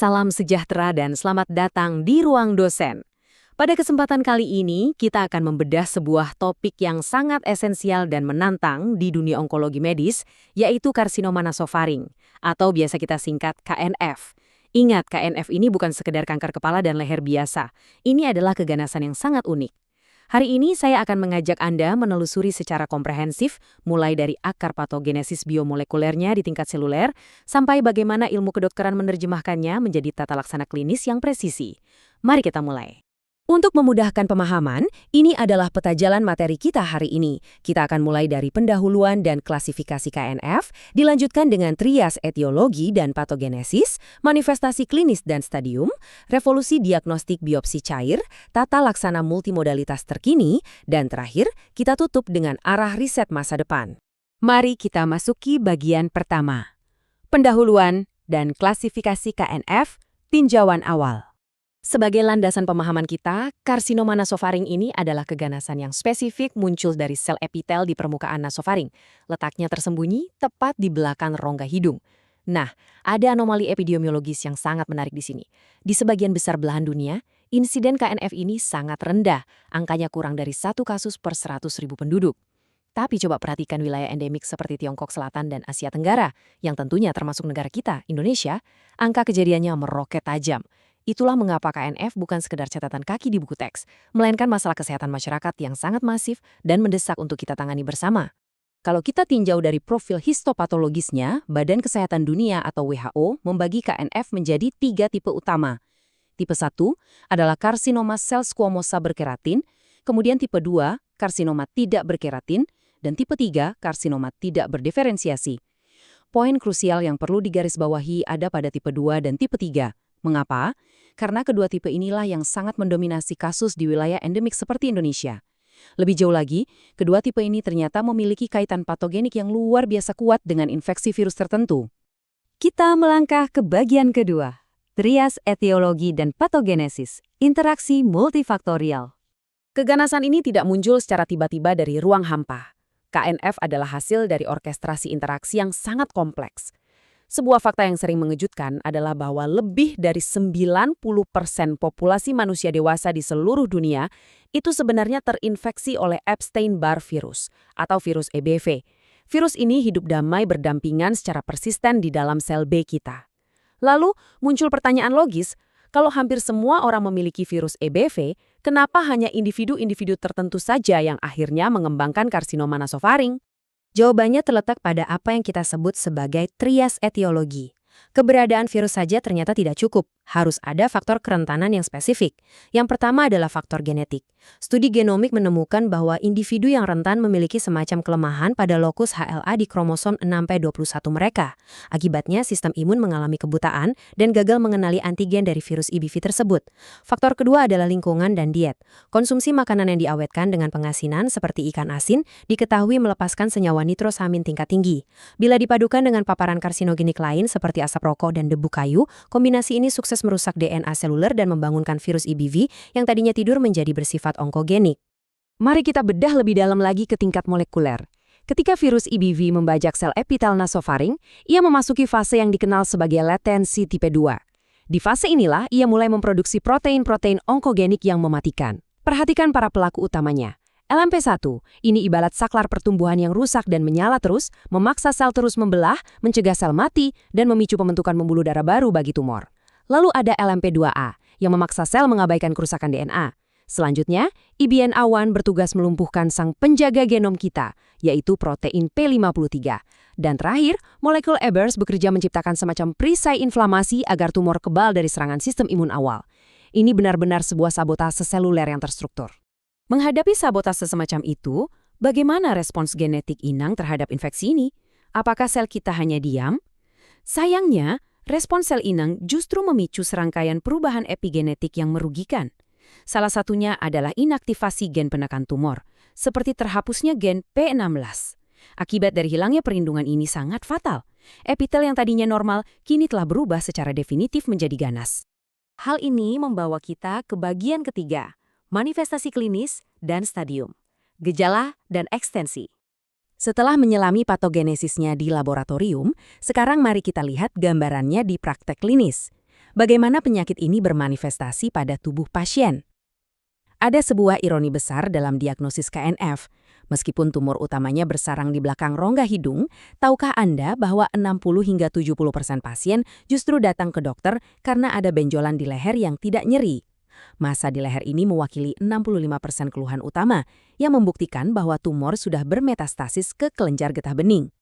Salam sejahtera dan selamat datang di Ruang Dosen. Pada kesempatan kali ini, kita akan membedah sebuah topik yang sangat esensial dan menantang di dunia onkologi medis, yaitu karsinoma nasofaring, atau biasa kita singkat KNF. Ingat, KNF ini bukan sekedar kanker kepala dan leher biasa. Ini adalah keganasan yang sangat unik. Hari ini saya akan mengajak Anda menelusuri secara komprehensif, mulai dari akar patogenesis biomolekulernya di tingkat seluler, sampai bagaimana ilmu kedokteran menerjemahkannya menjadi tata laksana klinis yang presisi. Mari kita mulai. Untuk memudahkan pemahaman, ini adalah peta jalan materi kita hari ini. Kita akan mulai dari pendahuluan dan klasifikasi KNF, dilanjutkan dengan trias etiologi dan patogenesis, manifestasi klinis dan stadium, revolusi diagnostik biopsi cair, tata laksana multimodalitas terkini, dan terakhir, kita tutup dengan arah riset masa depan. Mari kita masuki bagian pertama. Pendahuluan dan klasifikasi KNF, tinjauan awal. Sebagai landasan pemahaman kita, karsinoma nasofaring ini adalah keganasan yang spesifik muncul dari sel epitel di permukaan nasofaring. Letaknya tersembunyi tepat di belakang rongga hidung. Nah, ada anomali epidemiologis yang sangat menarik di sini. Di sebagian besar belahan dunia, insiden KNF ini sangat rendah, angkanya kurang dari 1 kasus per 100.000 penduduk. Tapi coba perhatikan wilayah endemik seperti Tiongkok Selatan dan Asia Tenggara, yang tentunya termasuk negara kita, Indonesia, angka kejadiannya meroket tajam. Itulah mengapa KNF bukan sekedar catatan kaki di buku teks, melainkan masalah kesehatan masyarakat yang sangat masif dan mendesak untuk kita tangani bersama. Kalau kita tinjau dari profil histopatologisnya, Badan Kesehatan Dunia atau WHO membagi KNF menjadi 3 tipe utama. Tipe 1 adalah karsinoma sel squamosa berkeratin, kemudian tipe 2, karsinoma tidak berkeratin, dan tipe 3, karsinoma tidak berdiferensiasi. Poin krusial yang perlu digarisbawahi ada pada tipe 2 dan tipe 3. Mengapa? Karena kedua tipe inilah yang sangat mendominasi kasus di wilayah endemik seperti Indonesia. Lebih jauh lagi, kedua tipe ini ternyata memiliki kaitan patogenik yang luar biasa kuat dengan infeksi virus tertentu. Kita melangkah ke bagian kedua, trias etiologi dan patogenesis, interaksi multifaktorial. Keganasan ini tidak muncul secara tiba-tiba dari ruang hampa. KNF adalah hasil dari orkestrasi interaksi yang sangat kompleks. Sebuah fakta yang sering mengejutkan adalah bahwa lebih dari 90% populasi manusia dewasa di seluruh dunia itu sebenarnya terinfeksi oleh Epstein-Barr virus atau virus EBV. Virus ini hidup damai berdampingan secara persisten di dalam sel B kita. Lalu muncul pertanyaan logis, kalau hampir semua orang memiliki virus EBV, kenapa hanya individu-individu tertentu saja yang akhirnya mengembangkan karsinoma nasofaring? Jawabannya terletak pada apa yang kita sebut sebagai trias etiologi. Keberadaan virus saja ternyata tidak cukup, harus ada faktor kerentanan yang spesifik. Yang pertama adalah faktor genetik. Studi genomik menemukan bahwa individu yang rentan memiliki semacam kelemahan pada lokus HLA di kromosom 6p21 mereka. Akibatnya sistem imun mengalami kebutaan dan gagal mengenali antigen dari virus EBV tersebut. Faktor kedua adalah lingkungan dan diet. Konsumsi makanan yang diawetkan dengan pengasinan seperti ikan asin diketahui melepaskan senyawa nitrosamin tingkat tinggi. Bila dipadukan dengan paparan karsinogenik lain seperti asap rokok dan debu kayu, kombinasi ini sukses merusak DNA seluler dan membangunkan virus EBV yang tadinya tidur menjadi bersifat onkogenik. Mari kita bedah lebih dalam lagi ke tingkat molekuler. Ketika virus EBV membajak sel epitel nasofaring, ia memasuki fase yang dikenal sebagai latensi tipe 2. Di fase inilah, ia mulai memproduksi protein-protein onkogenik yang mematikan. Perhatikan para pelaku utamanya. LMP1, ini ibarat saklar pertumbuhan yang rusak dan menyala terus, memaksa sel terus membelah, mencegah sel mati, dan memicu pembentukan pembuluh darah baru bagi tumor. Lalu ada LMP2A, yang memaksa sel mengabaikan kerusakan DNA. Selanjutnya, IBNA1 bertugas melumpuhkan sang penjaga genom kita, yaitu protein P53. Dan terakhir, molekul Ebers bekerja menciptakan semacam perisai inflamasi agar tumor kebal dari serangan sistem imun awal. Ini benar-benar sebuah sabotase seluler yang terstruktur. Menghadapi sabotase semacam itu, bagaimana respons genetik inang terhadap infeksi ini? Apakah sel kita hanya diam? Sayangnya, respons sel inang justru memicu serangkaian perubahan epigenetik yang merugikan. Salah satunya adalah inaktivasi gen penekan tumor, seperti terhapusnya gen P16. Akibat dari hilangnya perlindungan ini sangat fatal. Epitel yang tadinya normal kini telah berubah secara definitif menjadi ganas. Hal ini membawa kita ke bagian ketiga, manifestasi klinis dan stadium, gejala dan ekstensi. Setelah menyelami patogenesisnya di laboratorium, sekarang mari kita lihat gambarannya di praktek klinis. Bagaimana penyakit ini bermanifestasi pada tubuh pasien? Ada sebuah ironi besar dalam diagnosis KNF. Meskipun tumor utamanya bersarang di belakang rongga hidung, tahukah Anda bahwa 60 hingga 70% pasien justru datang ke dokter karena ada benjolan di leher yang tidak nyeri? Massa di leher ini mewakili 65% keluhan utama yang membuktikan bahwa tumor sudah bermetastasis ke kelenjar getah bening.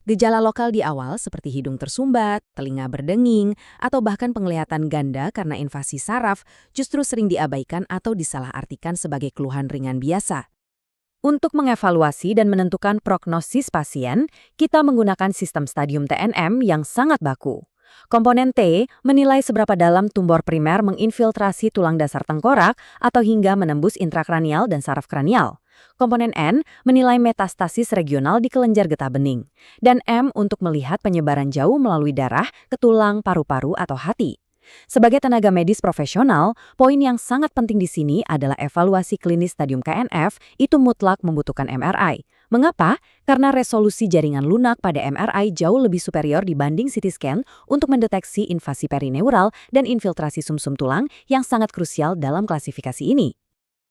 Gejala lokal di awal seperti hidung tersumbat, telinga berdenging, atau bahkan penglihatan ganda karena invasi saraf justru sering diabaikan atau disalahartikan sebagai keluhan ringan biasa. Untuk mengevaluasi dan menentukan prognosis pasien, kita menggunakan sistem stadium TNM yang sangat baku. Komponen T menilai seberapa dalam tumor primer menginfiltrasi tulang dasar tengkorak atau hingga menembus intrakranial dan saraf kranial. Komponen N menilai metastasis regional di kelenjar getah bening. Dan M untuk melihat penyebaran jauh melalui darah ke tulang, paru-paru, atau hati. Sebagai tenaga medis profesional, poin yang sangat penting di sini adalah evaluasi klinis stadium KNF itu mutlak membutuhkan MRI. Mengapa? Karena resolusi jaringan lunak pada MRI jauh lebih superior dibanding CT scan untuk mendeteksi invasi perineural dan infiltrasi sumsum tulang yang sangat krusial dalam klasifikasi ini.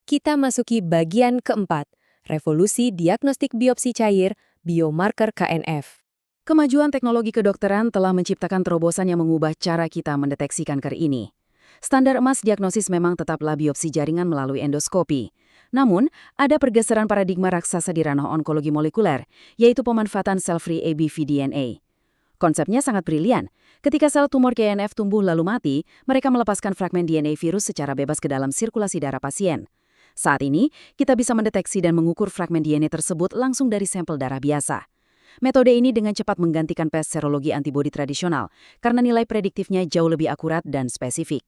Kita masuki bagian keempat, revolusi diagnostik biopsi cair, biomarker KNF. Kemajuan teknologi kedokteran telah menciptakan terobosan yang mengubah cara kita mendeteksi kanker ini. Standar emas diagnosis memang tetaplah biopsi jaringan melalui endoskopi. Namun, ada pergeseran paradigma raksasa di ranah onkologi molekuler, yaitu pemanfaatan cell-free ABV DNA. Konsepnya sangat brilian. Ketika sel tumor KNF tumbuh lalu mati, mereka melepaskan fragmen DNA virus secara bebas ke dalam sirkulasi darah pasien. Saat ini, kita bisa mendeteksi dan mengukur fragmen DNA tersebut langsung dari sampel darah biasa. Metode ini dengan cepat menggantikan tes serologi antibodi tradisional karena nilai prediktifnya jauh lebih akurat dan spesifik.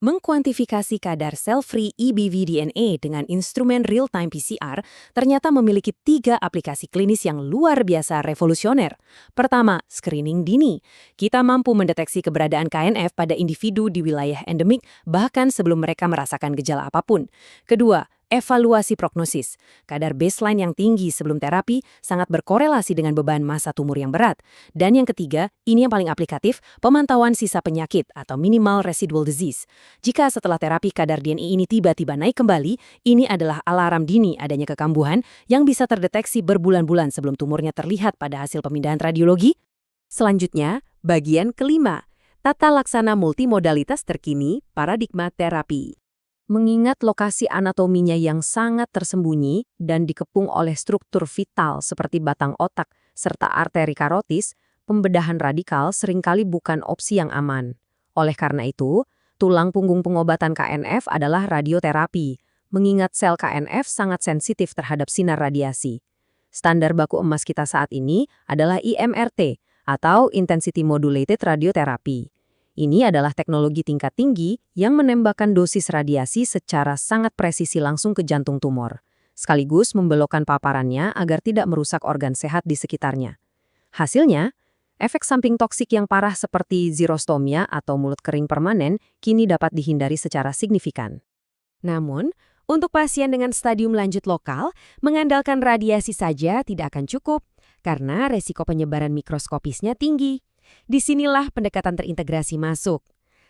Mengkuantifikasi kadar cell-free EBV DNA dengan instrumen real-time PCR ternyata memiliki 3 aplikasi klinis yang luar biasa revolusioner. Pertama, screening dini. Kita mampu mendeteksi keberadaan KNF pada individu di wilayah endemik bahkan sebelum mereka merasakan gejala apapun. Kedua, evaluasi prognosis. Kadar baseline yang tinggi sebelum terapi sangat berkorelasi dengan beban massa tumor yang berat. Dan yang ketiga, ini yang paling aplikatif, pemantauan sisa penyakit atau minimal residual disease. Jika setelah terapi kadar DNA ini tiba-tiba naik kembali, ini adalah alarm dini adanya kekambuhan yang bisa terdeteksi berbulan-bulan sebelum tumornya terlihat pada hasil pemindahan radiologi. Selanjutnya, bagian kelima, tata laksana multimodalitas terkini, paradigma terapi. Mengingat lokasi anatominya yang sangat tersembunyi dan dikepung oleh struktur vital seperti batang otak serta arteri karotis, pembedahan radikal seringkali bukan opsi yang aman. Oleh karena itu, tulang punggung pengobatan KNF adalah radioterapi, mengingat sel KNF sangat sensitif terhadap sinar radiasi. Standar baku emas kita saat ini adalah IMRT atau Intensity Modulated Radiotherapy. Ini adalah teknologi tingkat tinggi yang menembakkan dosis radiasi secara sangat presisi langsung ke jantung tumor, sekaligus membelokkan paparannya agar tidak merusak organ sehat di sekitarnya. Hasilnya, efek samping toksik yang parah seperti xerostomia atau mulut kering permanen kini dapat dihindari secara signifikan. Namun, untuk pasien dengan stadium lanjut lokal, mengandalkan radiasi saja tidak akan cukup karena resiko penyebaran mikroskopisnya tinggi. Disinilah pendekatan terintegrasi masuk.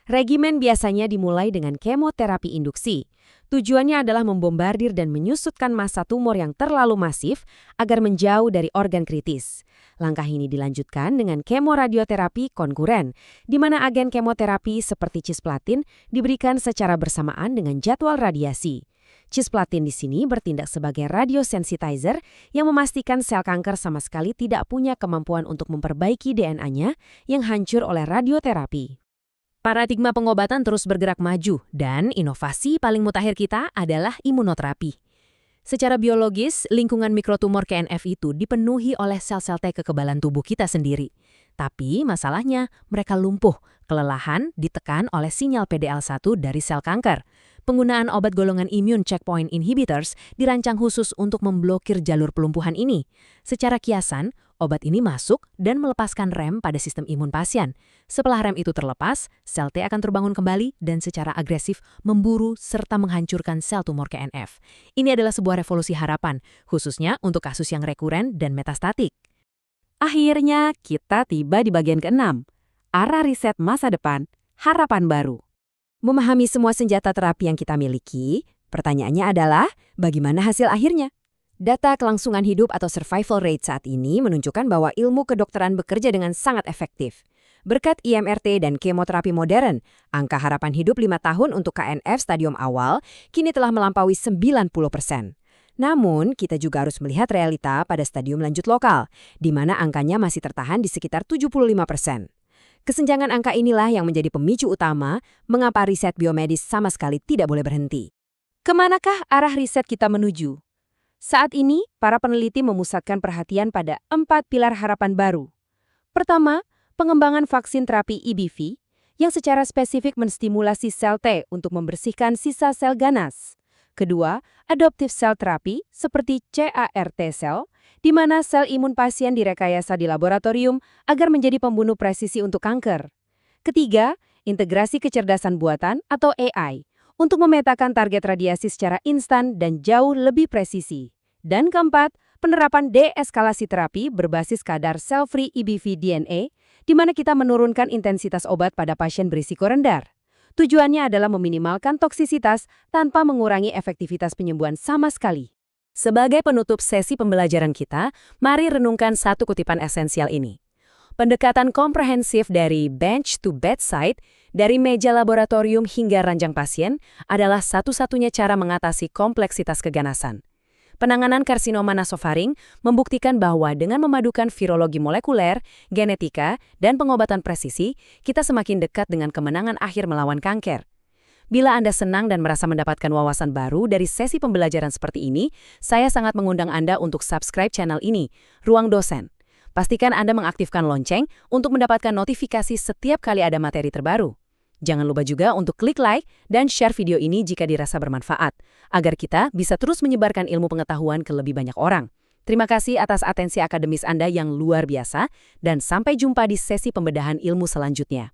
Regimen biasanya dimulai dengan kemoterapi induksi. Tujuannya adalah membombardir dan menyusutkan massa tumor yang terlalu masif agar menjauh dari organ kritis. Langkah ini dilanjutkan dengan kemoradioterapi konkuren, di mana agen kemoterapi seperti cisplatin diberikan secara bersamaan dengan jadwal radiasi. Cisplatin di sini bertindak sebagai radiosensitizer yang memastikan sel kanker sama sekali tidak punya kemampuan untuk memperbaiki DNA-nya yang hancur oleh radioterapi. Paradigma pengobatan terus bergerak maju dan inovasi paling mutakhir kita adalah imunoterapi. Secara biologis, lingkungan mikrotumor KNF itu dipenuhi oleh sel-sel T kekebalan tubuh kita sendiri. Tapi masalahnya, mereka lumpuh, kelelahan, ditekan oleh sinyal PDL1 dari sel kanker. Penggunaan obat golongan immune checkpoint inhibitors dirancang khusus untuk memblokir jalur pelumpuhan ini. Secara kiasan, obat ini masuk dan melepaskan rem pada sistem imun pasien. Setelah rem itu terlepas, sel T akan terbangun kembali dan secara agresif memburu serta menghancurkan sel tumor KNF. Ini adalah sebuah revolusi harapan, khususnya untuk kasus yang rekuren dan metastatik. Akhirnya, kita tiba di bagian ke-6, arah riset masa depan, harapan baru. Memahami semua senjata terapi yang kita miliki, pertanyaannya adalah bagaimana hasil akhirnya? Data kelangsungan hidup atau survival rate saat ini menunjukkan bahwa ilmu kedokteran bekerja dengan sangat efektif. Berkat IMRT dan kemoterapi modern, angka harapan hidup 5 tahun untuk KNF stadium awal kini telah melampaui 90%. Namun, kita juga harus melihat realita pada stadium lanjut lokal, di mana angkanya masih tertahan di sekitar 75%. Kesenjangan angka inilah yang menjadi pemicu utama mengapa riset biomedis sama sekali tidak boleh berhenti. Kemanakah arah riset kita menuju? Saat ini, para peneliti memusatkan perhatian pada 4 pilar harapan baru. Pertama, pengembangan vaksin terapi EBV yang secara spesifik menstimulasi sel T untuk membersihkan sisa sel ganas. Kedua, adoptive cell therapy seperti CAR T-cell, di mana sel imun pasien direkayasa di laboratorium agar menjadi pembunuh presisi untuk kanker. Ketiga, integrasi kecerdasan buatan atau AI untuk memetakan target radiasi secara instan dan jauh lebih presisi. Dan keempat, penerapan deeskalasi terapi berbasis kadar cell-free EBV DNA, di mana kita menurunkan intensitas obat pada pasien berisiko rendah. Tujuannya adalah meminimalkan toksisitas tanpa mengurangi efektivitas penyembuhan sama sekali. Sebagai penutup sesi pembelajaran kita, mari renungkan satu kutipan esensial ini. Pendekatan komprehensif dari bench to bedside, dari meja laboratorium hingga ranjang pasien, adalah satu-satunya cara mengatasi kompleksitas keganasan. Penanganan karsinoma nasofaring membuktikan bahwa dengan memadukan virologi molekuler, genetika, dan pengobatan presisi, kita semakin dekat dengan kemenangan akhir melawan kanker. Bila Anda senang dan merasa mendapatkan wawasan baru dari sesi pembelajaran seperti ini, saya sangat mengundang Anda untuk subscribe channel ini, Ruang Dosen. Pastikan Anda mengaktifkan lonceng untuk mendapatkan notifikasi setiap kali ada materi terbaru. Jangan lupa juga untuk klik like dan share video ini jika dirasa bermanfaat, agar kita bisa terus menyebarkan ilmu pengetahuan ke lebih banyak orang. Terima kasih atas atensi akademis Anda yang luar biasa, dan sampai jumpa di sesi pembedahan ilmu selanjutnya.